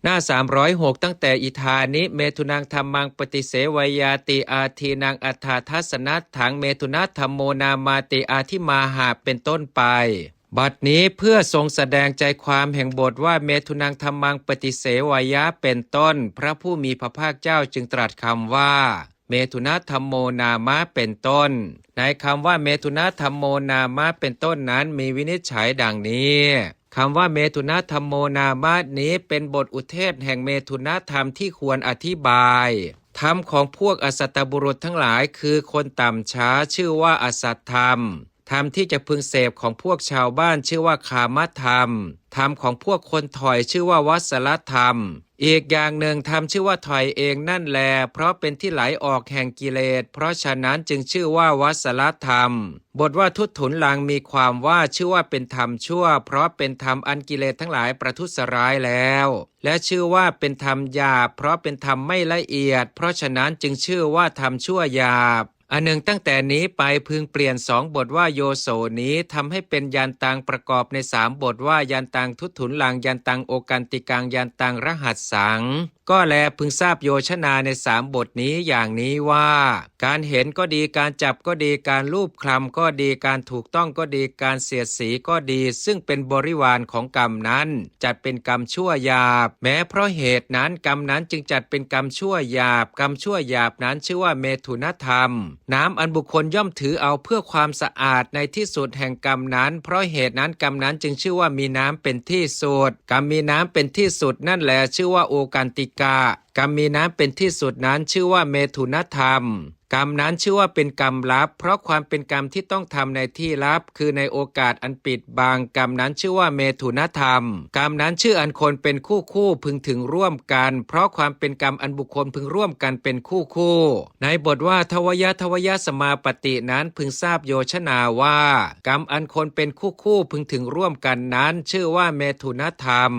หน้า306ตั้งแต่อิธานิเมถุนังธัมมังปฏิเสวยาติอาทีนังอัฏฐาทัสนัตถังเมถุนัตธัมโมนามาติอาทิมาหาเป็นต้นไปบัดนี้เพื่อทรงแสดงใจความแห่งบทว่าเมถุนังธัมมังปฏิเสวยะเป็นต้นพระผู้มีพระภาคเจ้าจึงตรัสคำว่าเมถุนัตธัมโมนามะเป็นต้นในคำว่าเมถุนัตธัมโมนามะเป็นต้นนั้นมีวินิจฉัยดังนี้คำว่าเมถุนธรรมโมนามะนี้เป็นบทอุเทศแห่งเมถุนธรรมที่ควรอธิบายธรรมของพวกอสัตตบุรุษทั้งหลายคือคนต่ำช้าชื่อว่าอสัตธรรมธรรมที่จะพึงเสพของพวกชาวบ้านชื่อว่าคามธรรมธรรมของพวกคนถอยชื่อว่าวัสลธรรมอีกอย่างหนึ่งธรรมชื่อว่าถอยเองนั่นแลเพราะเป็นที่ไหลออกแห่งกิเลสเพราะฉะนั้นจึงชื่อว่าวัสลธรรมบทว่าทุตถุนลังมีความว่าชื่อว่าเป็นธรรมชั่วเพราะเป็นธรรมอันกิเลสทั้งหลายประทุษร้ายแล้วและชื่อว่าเป็นธรรมหยาบเพราะเป็นธรรมไม่ละเอียดเพราะฉะนั้นจึงชื่อว่าธรรมชั่วหยาบอันหนึ่งตั้งแต่นี้ไปพึงเปลี่ยน2 บทว่าโยโสนี้ทำให้เป็นยันตังประกอบใน3 บทว่ายันตังทุตถุนลังยันตังโอกันติกังยันตังรหัสสังก็แลพึงทราบโยชนาใน3 บทนี้อย่างนี้ว่าการเห็นก็ดีการจับก็ดีการลูบคลำก็ดีการถูกต้องก็ดีการเสียดสีก็ดีซึ่งเป็นบริวารของกรรมนั้นจัดเป็นกรรมชั่วหยาบแม้เพราะเหตุนั้นกรรมนั้นจึงจัดเป็นกรรมชั่วหยาบกรรมชั่วหยาบนั้นชื่อว่าเมถุนธรรมน้ำอันบุคคลย่อมถือเอาเพื่อความสะอาดในที่สุดแห่งกรรมนั้นเพราะเหตุนั้นกรรมนั้นจึงชื่อว่ามีน้ำเป็นที่สุดกรรมมีน้ำเป็นที่สุดนั่นแหละชื่อว่าโอกันติกากรรมมีน้ำเป็นที่สุดนั้นชื่อว่าเมถุนธรรมกรรมนั้นชื่อว่าเป็นกรรมลับเพราะความเป็นกรรมที่ต้องทำในที่ลับคือในโอกาสอันปิดบังกรรมนั้นชื่อว่าเมถุนธรรมกรรมนั้นชื่ออันคนเป็นคู่พึงถึงร่วมกันเพราะความเป็นกรรมอันบุคคลพึงร่วมกันเป็นคู่ในบทว่าทวยสมาปฏินั้นพึงทราบโยชนาว่ากรรมอันคนเป็นคู่พึงถึงร่วมกันนั้นชื่อว่าเมถุนธรรม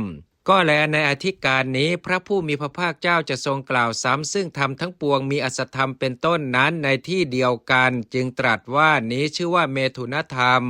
ก็แลในอธิการนี้พระผู้มีพระภาคเจ้าจะทรงกล่าวซ้ำซึ่งธรรมทั้งปวงมีอสัตธรรมเป็นต้นนั้นในที่เดียวกันจึงตรัสว่านี้ชื่อว่าเมถุนธรรม